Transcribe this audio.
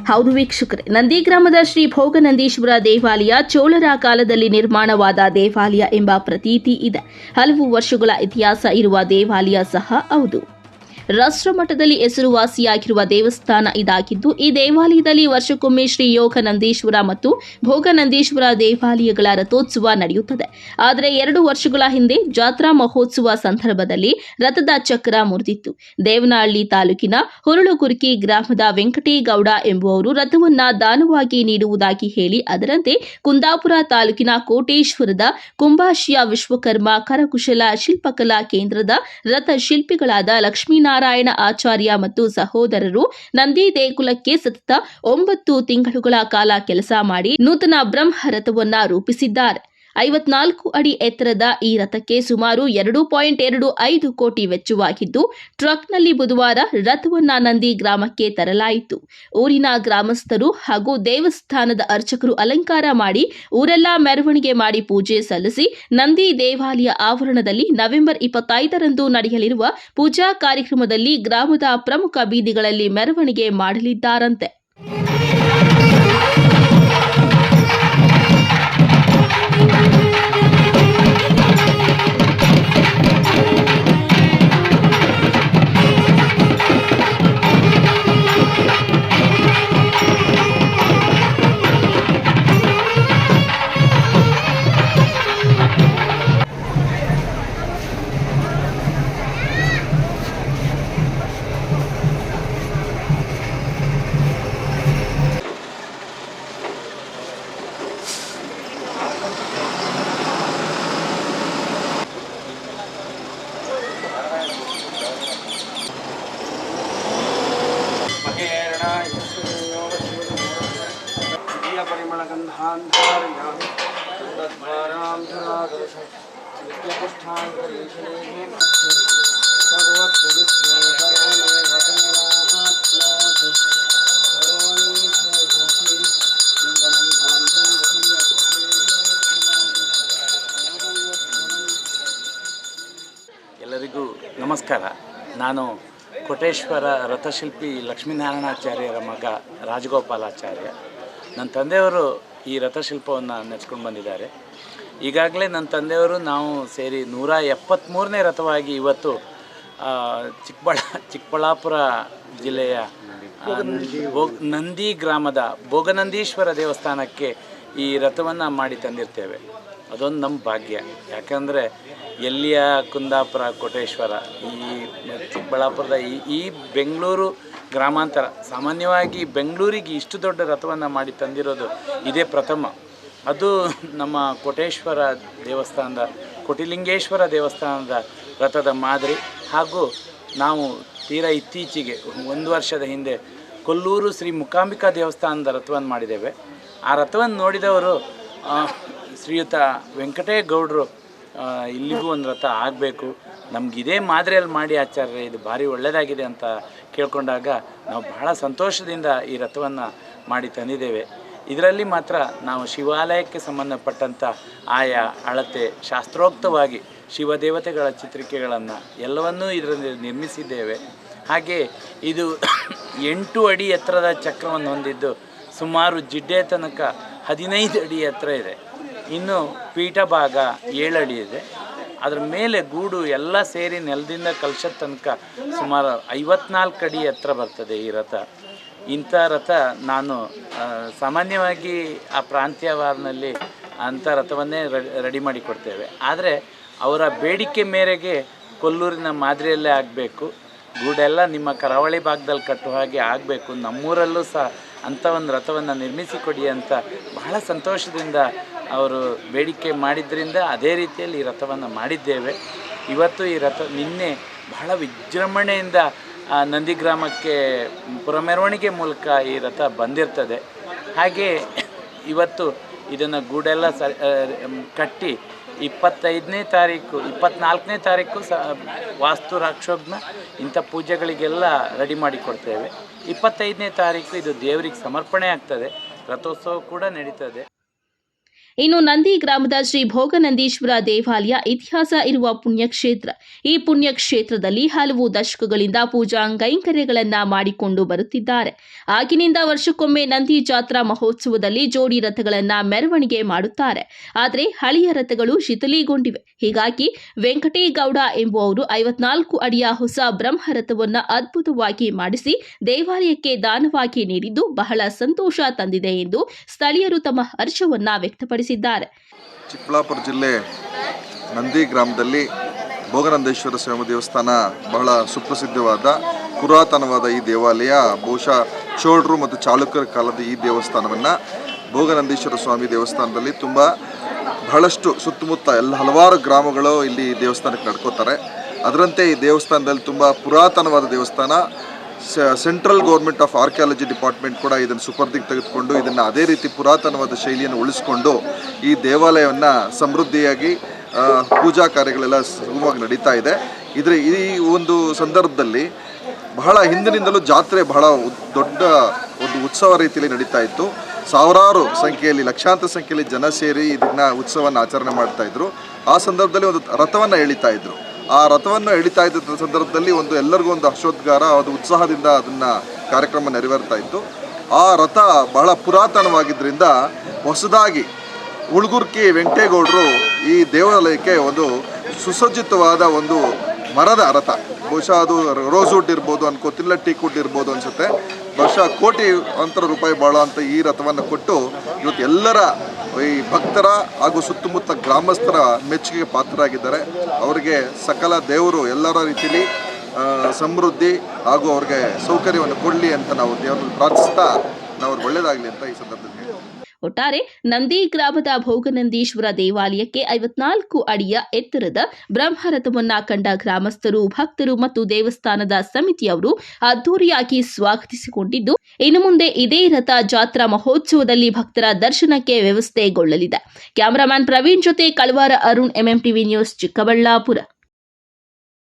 ಹೌದು ವೀಕ್ಷಕರೇ, ನಂದಿ ಗ್ರಾಮದ ಶ್ರೀ ಭೋಗನಂದೀಶ್ವರ ದೇವಾಲಯ ಚೋಳರ ಕಾಲದಲ್ಲಿ ನಿರ್ಮಾಣವಾದ ದೇವಾಲಯ ಎಂಬ ಪ್ರತೀತಿ ಇದೆ. ಹಲವು ವರ್ಷಗಳ ಇತಿಹಾಸ ಇರುವ ದೇವಾಲಯ ಸಹ ಹೌದು. ರಾಷ್ಟ್ರಮಟ್ಟದಲ್ಲಿ ಹೆಸರುವಾಸಿಯಾಗಿರುವ ದೇವಸ್ಥಾನ ಇದಾಗಿದ್ದು, ಈ ದೇವಾಲಯದಲ್ಲಿ ವರ್ಷಕ್ಕೊಮ್ಮೆ ಶ್ರೀ ಯೋಗ ನಂದೀಶ್ವರ ಮತ್ತು ಭೋಗನಂದೀಶ್ವರ ದೇವಾಲಯಗಳ ರಥೋತ್ಸವ ನಡೆಯುತ್ತದೆ. ಆದರೆ 2 ವರ್ಷಗಳ ಹಿಂದೆ ಜಾತ್ರಾ ಮಹೋತ್ಸವ ಸಂದರ್ಭದಲ್ಲಿ ರಥದ ಚಕ್ರ ಮುರಿದಿತ್ತು. ದೇವನಹಳ್ಳಿ ತಾಲೂಕಿನ ಹುರುಳುಗುರ್ಕಿ ಗ್ರಾಮದ ವೆಂಕಟೇಗೌಡ ಎಂಬುವರು ರಥವನ್ನ ದಾನವಾಗಿ ನೀಡುವುದಾಗಿ ಹೇಳಿ, ಅದರಂತೆ ಕುಂದಾಪುರ ತಾಲೂಕಿನ ಕೋಟೇಶ್ವರದ ಕುಂಭಾಶಿಯ ವಿಶ್ವಕರ್ಮ ಕರಕುಶಲ ಶಿಲ್ಪಕಲಾ ಕೇಂದ್ರದ ರಥ ಶಿಲ್ಪಿಗಳಾದ ಲಕ್ಷ್ಮೀನಾರಾಯಣ ಆಚಾರ್ಯ ಮತ್ತು ಸಹೋದರರು ನಂದಿ ದೇಗುಲಕ್ಕೆ ಸತತ 9 ತಿಂಗಳುಗಳ ಕಾಲ ಕೆಲಸ ಮಾಡಿ ನೂತನ ಬ್ರಹ್ಮ ರಥವನ್ನ ರೂಪಿಸಿದ್ದಾರೆ. 54 ಅಡಿ ಎತ್ತರದ ಈ ರಥಕ್ಕೆ ಸುಮಾರು 2.25 ಕೋಟಿ ವೆಚ್ಚವಾಗಿದ್ದು, ಟ್ರಕ್ನಲ್ಲಿ ಬುಧವಾರ ರಥವನ್ನ ನಂದಿ ಗ್ರಾಮಕ್ಕೆ ತರಲಾಯಿತು. ಊರಿನ ಗ್ರಾಮಸ್ಥರು ಹಾಗೂ ದೇವಸ್ಥಾನದ ಅರ್ಚಕರು ಅಲಂಕಾರ ಮಾಡಿ ಊರೆಲ್ಲ ಮೆರವಣಿಗೆ ಮಾಡಿ ಪೂಜೆ ಸಲ್ಲಿಸಿ ನಂದಿ ದೇವಾಲಯ ಆವರಣದಲ್ಲಿ ನವೆಂಬರ್ 25ರಂದು ನಡೆಯಲಿರುವ ಪೂಜಾ ಕಾರ್ಯಕ್ರಮದಲ್ಲಿ ಗ್ರಾಮದ ಪ್ರಮುಖ ಬೀದಿಗಳಲ್ಲಿ ಮೆರವಣಿಗೆ ಮಾಡಲಿದ್ದಾರಂತೆ. ಎಲ್ಲರಿಗೂ ನಮಸ್ಕಾರ. ನಾನು ಕೋಟೇಶ್ವರ ರಥಶಿಲ್ಪಿ ಲಕ್ಷ್ಮೀನಾರಾಯಣಾಚಾರ್ಯರ ಮಗ ರಾಜಗೋಪಾಲಾಚಾರ್ಯ. ನನ್ನ ತಂದೆಯವರು ಈ ರಥಶಿಲ್ಪವನ್ನು ನೆಚ್ಕೊಂಡು ಬಂದಿದ್ದಾರೆ. ಈಗಾಗಲೇ ನನ್ನ ತಂದೆಯವರು ನಾವು ಸೇರಿ 173ನೇ ರಥವಾಗಿ ಇವತ್ತು ಚಿಕ್ಕಬಳ್ಳಾಪುರ ಜಿಲ್ಲೆಯ ನಂದಿ ಗ್ರಾಮದ ಭೋಗನಂದೀಶ್ವರ ದೇವಸ್ಥಾನಕ್ಕೆ ಈ ರಥವನ್ನು ಮಾಡಿ ತಂದಿರ್ತೇವೆ. ಅದೊಂದು ನಮ್ಮ ಭಾಗ್ಯ. ಯಾಕಂದರೆ ಎಲ್ಲಿಯ ಕುಂದಾಪುರ ಕೋಟೇಶ್ವರ ಈ ಚಿಕ್ಕಬಳ್ಳಾಪುರದ ಈ ಬೆಂಗಳೂರು ಗ್ರಾಮಾಂತರ, ಸಾಮಾನ್ಯವಾಗಿ ಬೆಂಗಳೂರಿಗೆ ಇಷ್ಟು ದೊಡ್ಡ ರಥವನ್ನು ಮಾಡಿ ತಂದಿರೋದು ಇದೇ ಪ್ರಥಮ. ಅದು ನಮ್ಮ ಕೋಟೇಶ್ವರ ದೇವಸ್ಥಾನದ ಕೋಟಿಲಿಂಗೇಶ್ವರ ದೇವಸ್ಥಾನದ ರಥದ ಮಾದರಿ. ಹಾಗೂ ನಾವು ತೀರಾ ಇತ್ತೀಚೆಗೆ 1 ವರ್ಷದ ಹಿಂದೆ ಕೊಲ್ಲೂರು ಶ್ರೀ ಮೂಕಾಂಬಿಕಾ ದೇವಸ್ಥಾನದ ರಥವನ್ನು ಮಾಡಿದ್ದೇವೆ. ಆ ರಥವನ್ನು ನೋಡಿದವರು ಶ್ರೀಯುತ ವೆಂಕಟೇಗೌಡರು ಇಲ್ಲಿಗೂ ಒಂದು ರಥ ಆಗಬೇಕು, ನಮ್ಗೆ ಇದೇ ಮಾದರಿಯಲ್ಲಿ ಮಾಡಿ ಆಚಾರ್ಯ, ಇದು ಭಾರಿ ಒಳ್ಳೆಯದಾಗಿದೆ ಅಂತ ಕೇಳ್ಕೊಂಡಾಗ ನಾವು ಬಹಳ ಸಂತೋಷದಿಂದ ಈ ರಥವನ್ನು ಮಾಡಿ ತಂದಿದ್ದೇವೆ. ಇದರಲ್ಲಿ ಮಾತ್ರ ನಾವು ಶಿವಾಲಯಕ್ಕೆ ಸಂಬಂಧಪಟ್ಟಂಥ ಆಯಾ ಅಳತೆ ಶಾಸ್ತ್ರೋಕ್ತವಾಗಿ ಶಿವದೇವತೆಗಳ ಚಿತ್ರಿಕೆಗಳನ್ನು ಎಲ್ಲವನ್ನೂ ಇದರಲ್ಲಿ ನಿರ್ಮಿಸಿದ್ದೇವೆ. ಹಾಗೆ ಇದು 8 ಅಡಿ ಎತ್ತರದ ಚಕ್ರವನ್ನು ಹೊಂದಿದ್ದು ಸುಮಾರು ಜಿಡ್ಡೆ ತನಕ 15 ಅಡಿ ಎತ್ತರ ಇದೆ. ಇನ್ನು ಪೀಠ ಭಾಗ 7 ಅಡಿ ಇದೆ. ಅದರ ಮೇಲೆ ಗೂಡು ಎಲ್ಲ ಸೇರಿ ನೆಲದಿಂದ ಕಲಶದ ತನಕ ಸುಮಾರು 54 ಅಡಿ ಎತ್ತರ ಬರ್ತದೆ ಈ ರಥ. ಇಂಥ ರಥ ನಾನು ಸಾಮಾನ್ಯವಾಗಿ ಆ ಪ್ರಾಂತ್ಯವಾರನಲ್ಲಿ ಅಂಥ ರಥವನ್ನೇ ರೆಡಿ ಮಾಡಿ ಕೊಡ್ತೇವೆ. ಆದರೆ ಅವರ ಬೇಡಿಕೆ ಮೇರೆಗೆ ಕೊಲ್ಲೂರಿನ ಮಾದರಿಯಲ್ಲೇ ಆಗಬೇಕು, ಗೂಡೆಲ್ಲ ನಿಮ್ಮ ಕರಾವಳಿ ಭಾಗದಲ್ಲಿ ಕಟ್ಟುವ ಹಾಗೆ ಆಗಬೇಕು, ನಮ್ಮೂರಲ್ಲೂ ಸಹ ಅಂಥ ಒಂದು ರಥವನ್ನು ನಿರ್ಮಿಸಿಕೊಡಿ ಅಂತ ಬಹಳ ಸಂತೋಷದಿಂದ ಅವರು ಬೇಡಿಕೆ ಮಾಡಿದ್ದರಿಂದ ಅದೇ ರೀತಿಯಲ್ಲಿ ಈ ರಥವನ್ನು ಮಾಡಿದ್ದೇವೆ. ಇವತ್ತು ಈ ರಥ ನಿನ್ನೆ ಬಹಳ ವಿಜೃಂಭಣೆಯಿಂದ ನಂದಿಗ್ರಾಮಕ್ಕೆ ಪುರಮೆರವಣಿಗೆ ಮೂಲಕ ಈ ರಥ ಬಂದಿರ್ತದೆ. ಹಾಗೆ ಇವತ್ತು ಇದನ್ನು ಗೂಡೆಲ್ಲ ಕಟ್ಟಿ 25ನೇ ತಾರೀಕು 24ನೇ ತಾರೀಕು ವಾಸ್ತು ರಾಕ್ಷೋಗ್ನ ಇಂಥ ಪೂಜೆಗಳಿಗೆಲ್ಲ ರೆಡಿ ಮಾಡಿ ಕೊಡ್ತೇವೆ. 25ನೇ ತಾರೀಕು ಇದು ದೇವರಿಗೆ ಸಮರ್ಪಣೆ ಆಗ್ತದೆ, ರಥೋತ್ಸವ ಕೂಡ ನಡೀತದೆ. ಇನ್ನು ನಂದಿ ಗ್ರಾಮದ ಶ್ರೀ ಭೋಗನಂದೀಶ್ವರ ದೇವಾಲಯ ಇತಿಹಾಸ ಇರುವ ಪುಣ್ಯಕ್ಷೇತ್ರ. ಈ ಪುಣ್ಯಕ್ಷೇತ್ರದಲ್ಲಿ ಹಲವು ದಶಕಗಳಿಂದ ಪೂಜಾ ಕೈಂಕರ್ಯಗಳನ್ನು ಮಾಡಿಕೊಂಡು ಬರುತ್ತಿದ್ದಾರೆ. ಆಗಿನಿಂದ ವರ್ಷಕ್ಕೊಮ್ಮೆ ನಂದಿ ಜಾತ್ರಾ ಮಹೋತ್ಸವದಲ್ಲಿ ಜೋಡಿ ರಥಗಳನ್ನು ಮೆರವಣಿಗೆ ಮಾಡುತ್ತಾರೆ. ಆದರೆ ಹಳೆಯ ರಥಗಳು ಶಿಥಿಲಗೊಂಡಿವೆ. ಹೀಗಾಗಿ ವೆಂಕಟೇಗೌಡ ಎಂಬುವವರು 54 ಅಡಿಯ ಹೊಸ ಬ್ರಹ್ಮರಥವನ್ನು ಅದ್ಭುತವಾಗಿ ಮಾಡಿಸಿ ದೇವಾಲಯಕ್ಕೆ ದಾನವಾಗಿ ನೀಡಿದ್ದು ಬಹಳ ಸಂತೋಷ ತಂದಿದೆ ಎಂದು ಸ್ಥಳೀಯರು ತಮ್ಮ ಹರ್ಷವನ್ನ ವ್ಯಕ್ತಪಡಿಸಿದ್ದಾರೆ. ಚಿಕ್ಕಬಳ್ಳಾಪುರ ಜಿಲ್ಲೆ ನಂದಿ ಗ್ರಾಮದಲ್ಲಿ ಭೋಗನಂದೇಶ್ವರ ಸ್ವಾಮಿ ದೇವಸ್ಥಾನ ಬಹಳ ಸುಪ್ರಸಿದ್ಧವಾದ ಪುರಾತನವಾದ ಈ ದೇವಾಲಯ ಬಹುಶಃ ಚೋಳರು ಮತ್ತು ಚಾಲುಕ್ಯರ ಕಾಲದ ಈ ದೇವಸ್ಥಾನವನ್ನು ಭೋಗನಂದೀಶ್ವರ ಸ್ವಾಮಿ ದೇವಸ್ಥಾನದಲ್ಲಿ ಬಹಳಷ್ಟು ಸುತ್ತಮುತ್ತ ಹಲವಾರು ಗ್ರಾಮಗಳು ಇಲ್ಲಿ ದೇವಸ್ಥಾನಕ್ಕೆ ನಡ್ಕೋತಾರೆ. ಅದರಂತೆ ಈ ದೇವಸ್ಥಾನದಲ್ಲಿ ತುಂಬ ಪುರಾತನವಾದ ದೇವಸ್ಥಾನ. Central government of archaeology department ಕೂಡ ಇದನ್ನು ಸುಪರ್ದಿಗೆ ತೆಗೆದುಕೊಂಡು ಇದನ್ನು ಅದೇ ರೀತಿ ಪುರಾತನವಾದ ಶೈಲಿಯನ್ನು ಉಳಿಸ್ಕೊಂಡು ಈ ದೇವಾಲಯವನ್ನು ಸಮೃದ್ಧಿಯಾಗಿ ಪೂಜಾ ಕಾರ್ಯಗಳೆಲ್ಲ ಸುಗಮವಾಗಿ ನಡೀತಾ ಇದೆ. ಈ ಒಂದು ಸಂದರ್ಭದಲ್ಲಿ ಬಹಳ ಹಿಂದಿನಿಂದಲೂ ಜಾತ್ರೆ ಬಹಳ ದೊಡ್ಡ ಒಂದು ಉತ್ಸವ ರೀತಿಯಲ್ಲಿ ನಡೀತಾ ಇತ್ತು. ಸಾವಿರಾರು ಸಂಖ್ಯೆಯಲ್ಲಿ ಲಕ್ಷಾಂತರ ಸಂಖ್ಯೆಯಲ್ಲಿ ಜನ ಸೇರಿ ಇದನ್ನ ಉತ್ಸವವನ್ನು ಆಚರಣೆ ಮಾಡ್ತಾ ಇದ್ರು. ಆ ಸಂದರ್ಭದಲ್ಲಿ ಒಂದು ರಥವನ್ನು ಎಳಿತಾ ಇದ್ರು. ಆ ರಥವನ್ನು ಎಳಿತಾ ಇದ್ದ ಸಂದರ್ಭದಲ್ಲಿ ಎಲ್ಲರಿಗೂ ಒಂದು ಹರ್ಷೋದ್ಗಾರ, ಒಂದು ಉತ್ಸಾಹದಿಂದ ಅದನ್ನು ಕಾರ್ಯಕ್ರಮ ನೆರವೇರ್ತಾ ಇತ್ತು. ಆ ರಥ ಬಹಳ ಪುರಾತನವಾಗಿದ್ದರಿಂದ ಹೊಸದಾಗಿ ಉಳ್ಗುರ್ಕಿ ವೆಂಕಟೇಗೌಡರು ಈ ದೇವಾಲಯಕ್ಕೆ ಒಂದು ಸುಸಜ್ಜಿತವಾದ ಒಂದು ಮರದ ರಥ, ಬಹುಶಃ ಅದು ರೋಸ್ವುಡ್ ಇರ್ಬೋದು ಅನ್ಕೋತಿಲ್ಲ, ಟೀಕ್ವುಡ್ ಇರ್ಬೋದು ಅನಿಸುತ್ತೆ, ಬಹುಶಃ ಕೋಟಿ ರೂಪಾಯಿ ಬಾಳುವಂಥ ಈ ರಥವನ್ನು ಕೊಟ್ಟು ಇವತ್ತು ಎಲ್ಲರ ಈ ಭಕ್ತರ ಹಾಗೂ ಸುತ್ತಮುತ್ತ ಗ್ರಾಮಸ್ಥರ ಮೆಚ್ಚುಗೆಗೆ ಪಾತ್ರರಾಗಿದ್ದಾರೆ. ಅವರಿಗೆ ಸಕಲ ದೇವರು ಎಲ್ಲರ ರೀತಿಯಲ್ಲಿ ಸಮೃದ್ಧಿ ಹಾಗೂ ಅವ್ರಿಗೆ ಸೌಕರ್ಯವನ್ನು ಕೊಡಲಿ ಅಂತ ನಾವು ದೇವರಲ್ಲಿ ಪ್ರಾರ್ಥಿಸ್ತಾ ನಾವು ಒಳ್ಳೆಯದಾಗಲಿ ಅಂತ ಈ ಸಂದರ್ಭದಲ್ಲಿ ಒಟ್ಟಾರೆ ನಂದಿ ಗ್ರಾಮದ ಭೋಗನಂದೀಶ್ವರ ದೇವಾಲಯಕ್ಕೆ 54 ಅಡಿಯ ಎತ್ತರದ ಬ್ರಹ್ಮರಥವನ್ನ ಕಂಡ ಗ್ರಾಮಸ್ಥರು, ಭಕ್ತರು ಮತ್ತು ದೇವಸ್ಥಾನದ ಸಮಿತಿಯವರು ಅದ್ದೂರಿಯಾಗಿ ಸ್ವಾಗತಿಸಿಕೊಂಡಿದ್ದು, ಇನ್ನು ಮುಂದೆ ಇದೇ ರಥ ಜಾತ್ರಾ ಮಹೋತ್ಸವದಲ್ಲಿ ಭಕ್ತರ ದರ್ಶನಕ್ಕೆ ವ್ಯವಸ್ಥೆಗೊಳ್ಳಲಿದೆ. ಕ್ಯಾಮರಾಮನ್ ಪ್ರವೀಣ್ ಜೊತೆ ಕಳವಾರ ಅರುಣ್, MMTV ನ್ಯೂಸ್, ಚಿಕ್ಕಬಳ್ಳಾಪುರ.